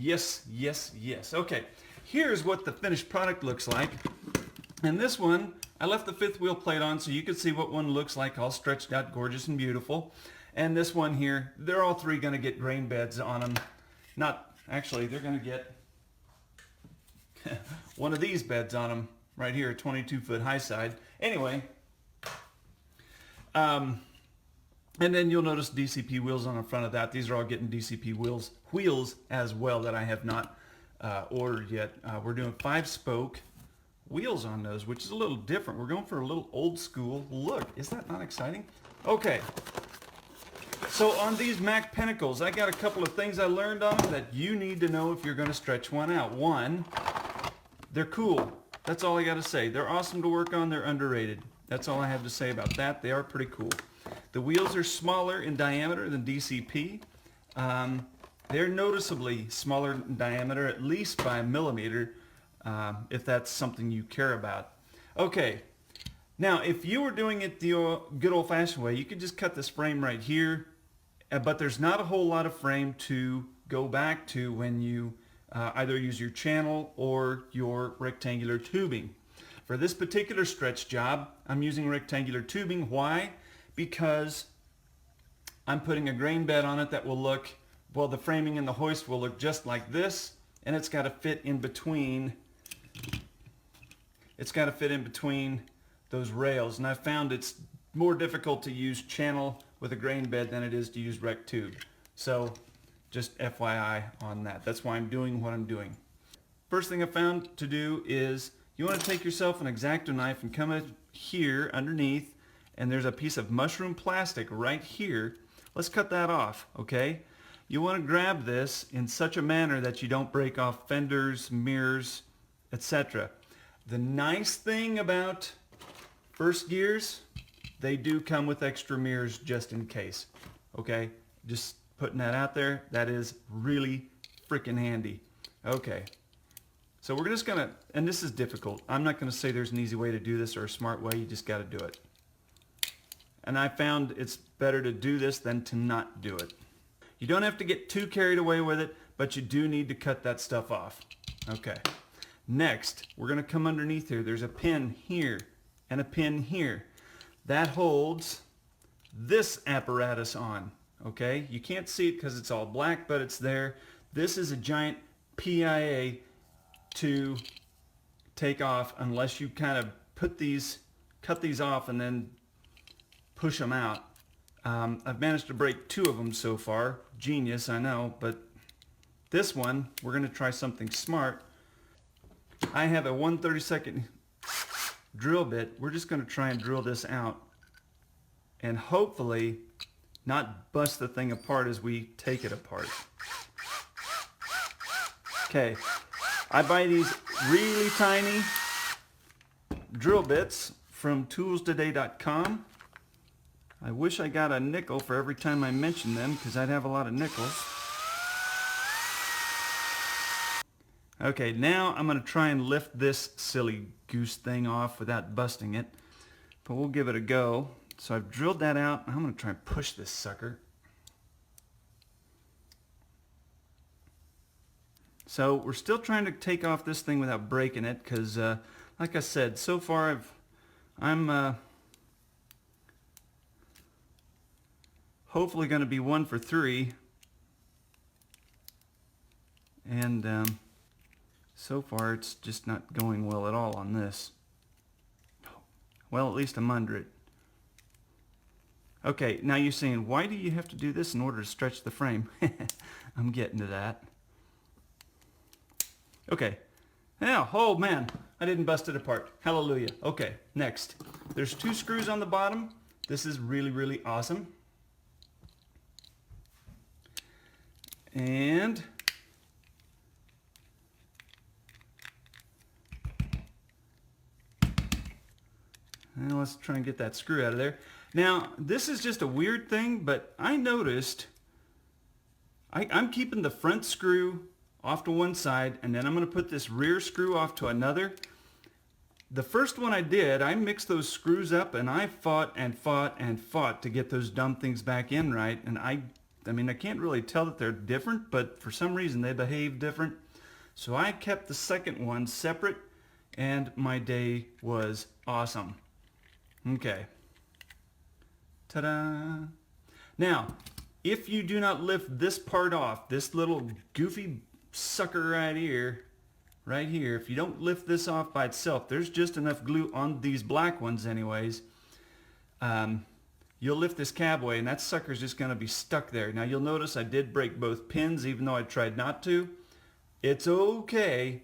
Yes, yes, yes. Okay, here's what the finished product looks like. And this one, I left the fifth wheel plate on so you could see what one looks like, all stretched out, gorgeous and beautiful. And this one here, they're all three going to get grain beds on them. Not, actually, they're going to get one of these beds on them right here, 22-foot high side. Anyway, and then you'll notice DCP wheels on the front of that. These are all getting DCP wheels as well that I have not ordered yet. We're doing 5-spoke wheels on those, which is a little different. We're going for a little old school look. Is that not exciting? Okay. So on these Mack Pinnacles, I got a couple of things I learned on them that you need to know if you're going to stretch one out. One, they're cool. That's all I got to say. They're awesome to work on. They're underrated. That's all I have to say about that. They are pretty cool. The wheels are smaller in diameter than DCP. They're noticeably smaller in diameter, at least by a millimeter, if that's something you care about. Okay, now if you were doing it the good old-fashioned way, you could just cut this frame right here, but there's not a whole lot of frame to go back to when you either use your channel or your rectangular tubing. For this particular stretch job, I'm using rectangular tubing. Why? Because I'm putting a grain bed on it that will look, well, the framing and the hoist will look just like this, and it's got to fit in between. It's got to fit in between those rails, and I found it's more difficult to use channel with a grain bed than it is to use rec tube. So just FYI on that. That's why I'm doing what I'm doing. First thing I found to do is you want to take yourself an X-Acto knife and come in here underneath, and there's a piece of mushroom plastic right here. Let's cut that off, okay? You want to grab this in such a manner that you don't break off fenders, mirrors, etc. The nice thing about first gears, they do come with extra mirrors just in case, okay? Just putting that out there. That is really freaking handy. Okay, so we're just gonna, and this is difficult. I'm not gonna say there's an easy way to do this or a smart way. You just gotta do it. And I found it's better to do this than to not do it. You don't have to get too carried away with it, but you do need to cut that stuff off. Okay. Next, we're going to come underneath here. There's a pin here and a pin here. That holds this apparatus on. Okay? You can't see it because it's all black, but it's there. This is a giant PIA to take off unless you kind of cut these off and then push them out. I've managed to break 2 of them so far. Genius, I know, but this one, we're going to try something smart. I have a 1/32 drill bit. We're just going to try and drill this out and hopefully not bust the thing apart as we take it apart. Okay, I buy these really tiny drill bits from toolstoday.com. I wish I got a nickel for every time I mention them, because I'd have a lot of nickels. Okay, now I'm going to try and lift this silly goose thing off without busting it, but we'll give it a go. So I've drilled that out. I'm going to try and push this sucker. So we're still trying to take off this thing without breaking it, because like I said, so far I'm hopefully going to be 1 for 3, and so far it's just not going well at all on this. Well, at least I'm under it. Okay, now you're saying, why do you have to do this in order to stretch the frame? I'm getting to that. Okay, now, oh man, I didn't bust it apart. Hallelujah. Okay, next. There's 2 screws on the bottom. This is really, really awesome. And let's try and get that screw out of there. Now, this is just a weird thing, but I noticed I'm keeping the front screw off to one side, and then I'm going to put this rear screw off to another. The first one I did, I mixed those screws up, and I fought and fought and fought to get those dumb things back in right, and I I mean, I can't really tell that they're different, but for some reason they behave different. So I kept the second one separate, and my day was awesome. Okay. Ta-da! Now, if you do not lift this part off, this little goofy sucker right here, if you don't lift this off by itself, there's just enough glue on these black ones anyways. You'll lift this cab away and that sucker's just going to be stuck there. Now you'll notice I did break both pins even though I tried not to. It's okay.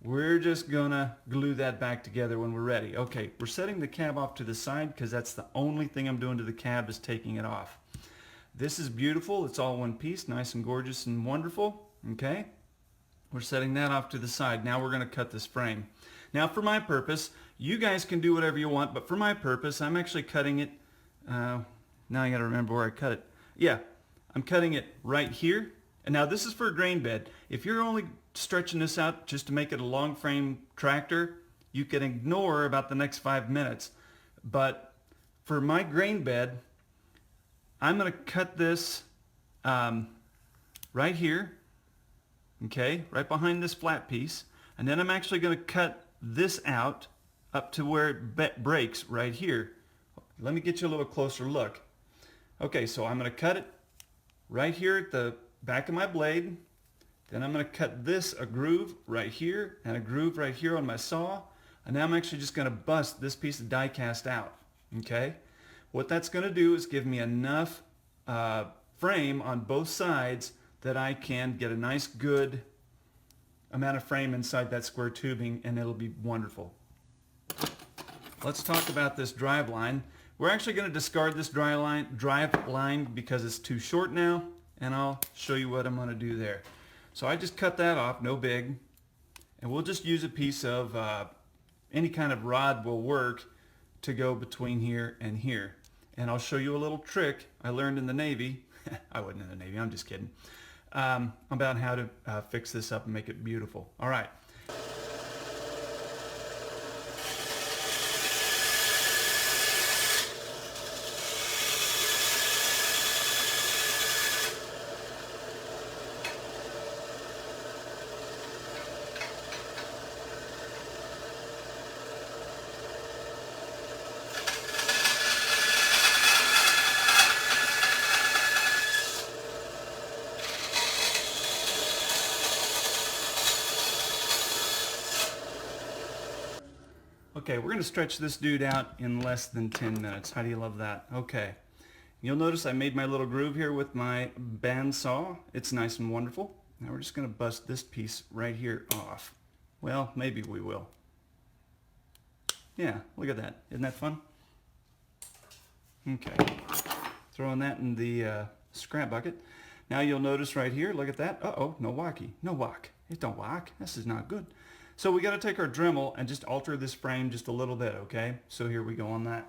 We're just going to glue that back together when we're ready. Okay, we're setting the cab off to the side because that's the only thing I'm doing to the cab is taking it off. This is beautiful. It's all one piece, nice and gorgeous and wonderful. Okay, we're setting that off to the side. Now we're going to cut this frame. Now for my purpose, you guys can do whatever you want, but for my purpose, I'm actually cutting it. Now I got to remember where I cut it. Yeah, I'm cutting it right here. And now this is for a grain bed. If you're only stretching this out just to make it a long frame tractor, you can ignore about the next 5 minutes. But for my grain bed, I'm going to cut this right here, okay, right behind this flat piece. And then I'm actually going to cut this out up to where it breaks right here. Let me get you a little closer look. Okay, so I'm going to cut it right here at the back of my blade. Then I'm going to cut this a groove right here and a groove right here on my saw. And now I'm actually just going to bust this piece of die cast out. Okay? What that's going to do is give me enough frame on both sides that I can get a nice good amount of frame inside that square tubing, and it'll be wonderful. Let's talk about this drive line. We're actually going to discard this drive line because it's too short now, and I'll show you what I'm going to do there. So I just cut that off, no big, and we'll just use a piece of any kind of rod will work to go between here and here. And I'll show you a little trick I learned in the Navy. I wasn't in the Navy, I'm just kidding. About how to fix this up and make it beautiful. All right. Okay, we're going to stretch this dude out in less than 10 minutes. How do you love that? Okay. You'll notice I made my little groove here with my band saw. It's nice and wonderful. Now we're just going to bust this piece right here off. Well, maybe we will. Yeah, look at that. Isn't that fun? Okay. Throwing that in the scrap bucket. Now you'll notice right here, look at that. Uh-oh, no walkie. No walk. It don't walk. This is not good. So we got to take our Dremel and just alter this frame just a little bit, okay? So here we go on that.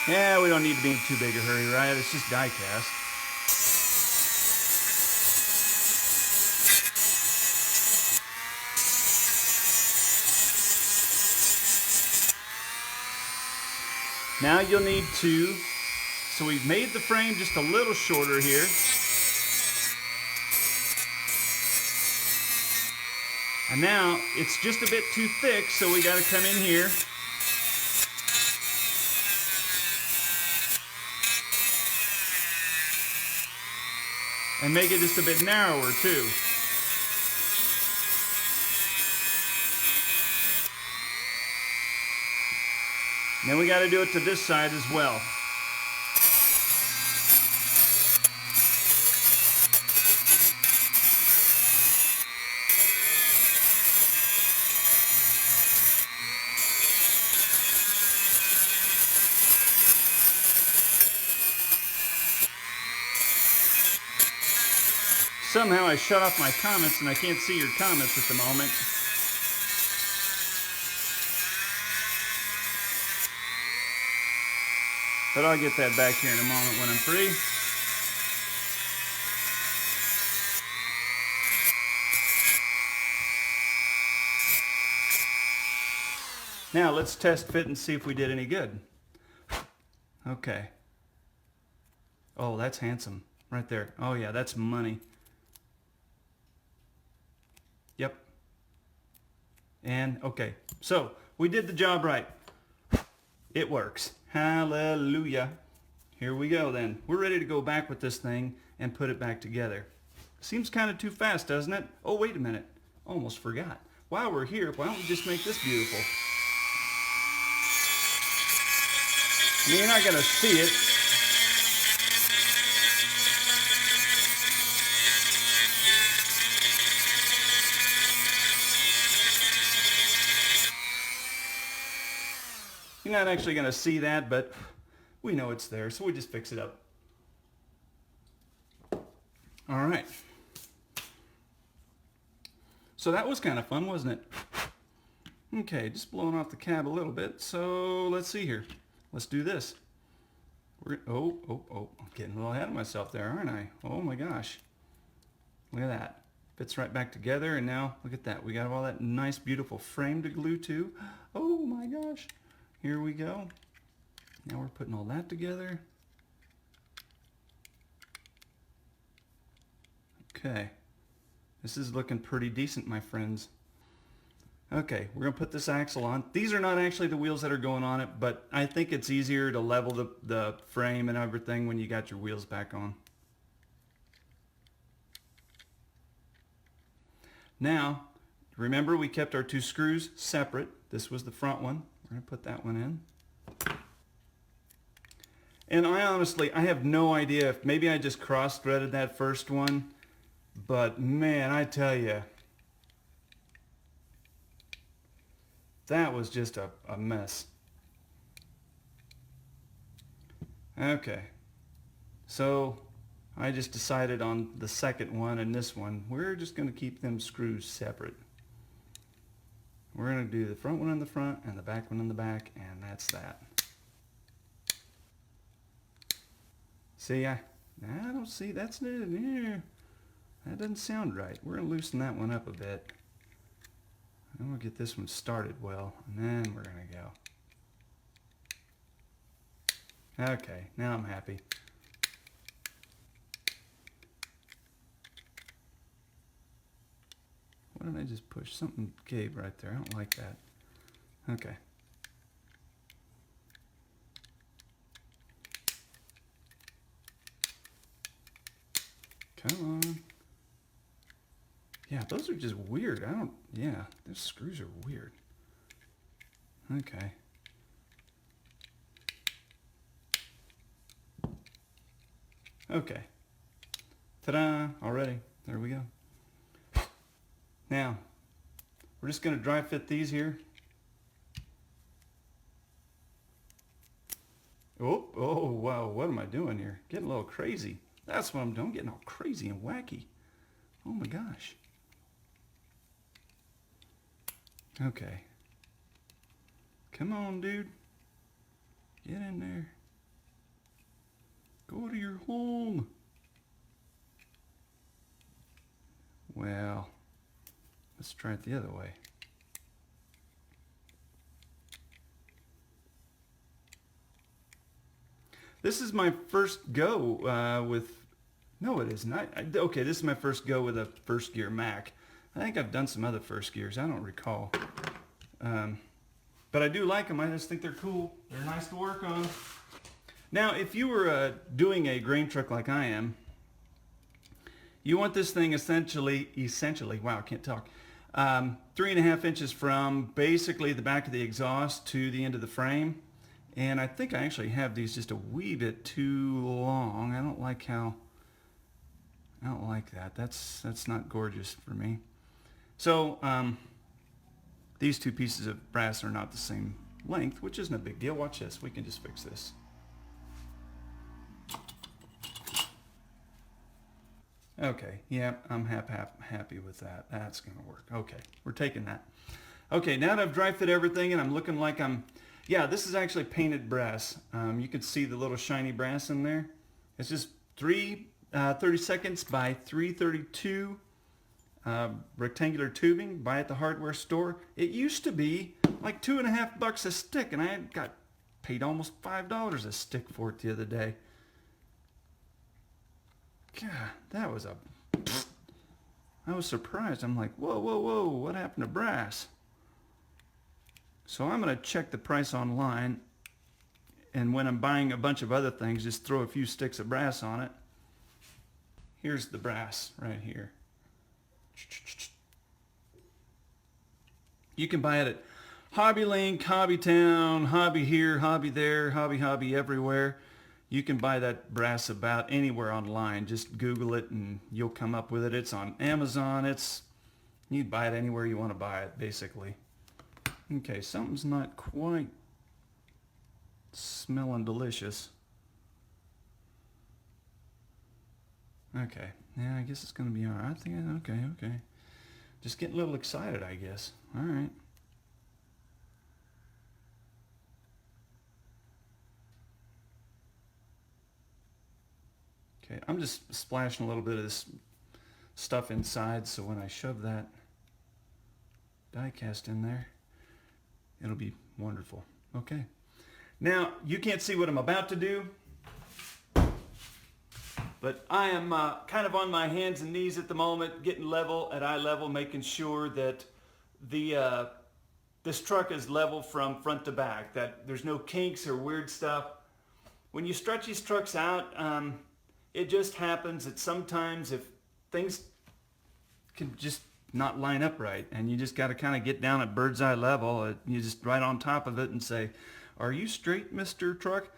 Yeah, we don't need to be in too big a hurry, right? It's just die cast. Now you'll need to, so we've made the frame just a little shorter here. And now it's just a bit too thick, so we got to come in here. And make it just a bit narrower too. And then we got to do it to this side as well. Somehow I shut off my comments and I can't see your comments at the moment. But I'll get that back here in a moment when I'm free. Now let's test fit and see if we did any good. Okay. Oh, that's handsome right there. Oh yeah, that's money. Yep. And okay, so we did the job right. It works. Hallelujah. Here we go then. We're ready to go back with this thing and put it back together. Seems kind of too fast, doesn't it? Oh, wait a minute. Almost forgot. While we're here, why don't we just make this beautiful? I mean, you're not going to see it. You're not actually going to see that, but we know it's there, so we just fix it up. All right. So that was kind of fun, wasn't it? Okay, just blowing off the cab a little bit. So let's see here. Let's do this. I'm getting a little ahead of myself there, aren't I? Oh my gosh. Look at that. Fits right back together, and now look at that. We got all that nice, beautiful frame to glue to. Oh my gosh. Here we go. Now we're putting all that together. Okay. This is looking pretty decent, my friends. Okay, we're going to put this axle on. These are not actually the wheels that are going on it, but I think it's easier to level the frame and everything when you got your wheels back on. Now, remember we kept our two screws separate. This was the front one. We're going to put that one in. And I have no idea if maybe I just cross-threaded that first one, but man, I tell you, that was just a mess. Okay, so I just decided on the second one and this one, we're just going to keep them screws separate. We're going to do the front one in the front and the back one in the back, and that's that. See, I don't see, that's it. Yeah, that doesn't sound right. We're going to loosen that one up a bit. And we'll get this one started well, and then we're going to go. Okay, now I'm happy. What did I just push? Something gave right there. I don't like that. Okay. Come on. Yeah, those are just weird. Yeah, those screws are weird. Okay. Okay. Ta-da! Already. There we go. Now, we're just going to dry fit these here. Oh, wow, what am I doing here? Getting a little crazy. That's what I'm doing, getting all crazy and wacky. Oh my gosh. Okay. Come on, dude. Get in there. Go to your home. Well, let's try it the other way. This is my first go with, no it isn't. Okay, this is my first go with a first gear Mack. I think I've done some other first gears, I don't recall. But I do like them, I just think they're cool. They're nice to work on. Now, if you were doing a grain truck like I am, you want this thing essentially, wow, I can't talk, 3.5 inches from basically the back of the exhaust to the end of the frame. And I think I actually have these just a wee bit too long. I don't like that. That's not gorgeous for me. So these two pieces of brass are not the same length, which isn't a big deal. Watch this. We can just fix this. Okay, yeah, I'm happy with that. That's going to work. Okay, we're taking that. Okay, now that I've dry fit everything and I'm looking like yeah, this is actually painted brass. You can see the little shiny brass in there. It's just 30 seconds by 332 rectangular tubing. Buy at the hardware store. It used to be like $2.50 a stick, and I got paid almost $5 a stick for it the other day. God, that was I was surprised. I'm like, whoa, whoa, whoa, what happened to brass? So I'm going to check the price online, and when I'm buying a bunch of other things, just throw a few sticks of brass on it. Here's the brass right here. You can buy it at Hobby Link, Hobby Town, Hobby here, Hobby there, Hobby everywhere. You can buy that brass about anywhere online. Just Google it and you'll come up with it. It's on Amazon. You can buy it anywhere you want to buy it, basically. Okay, something's not quite smelling delicious. Okay, yeah, I guess it's going to be all right. I think, okay. Just getting a little excited, I guess. All right. Okay, I'm just splashing a little bit of this stuff inside, so when I shove that die-cast in there, it'll be wonderful. Okay. Now, you can't see what I'm about to do, but I am kind of on my hands and knees at the moment, getting level at eye level, making sure that this truck is level from front to back, that there's no kinks or weird stuff. When you stretch these trucks out, it just happens that sometimes if things can just not line up right, and you just got to kind of get down at bird's eye level, you just right on top of it and say, "Are you straight, Mr. Truck?"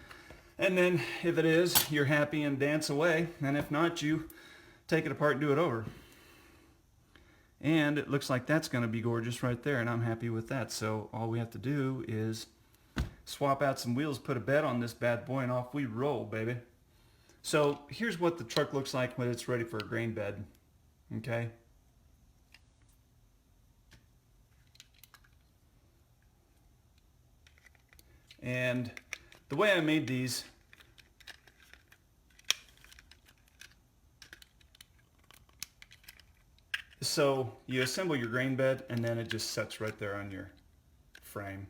And then if it is, you're happy and dance away, and if not, you take it apart and do it over. And it looks like that's going to be gorgeous right there, and I'm happy with that. So all we have to do is swap out some wheels, put a bed on this bad boy, and off we roll, baby. So here's what the truck looks like when it's ready for a grain bed. Okay. And the way I made these, so you assemble your grain bed and then it just sets right there on your frame.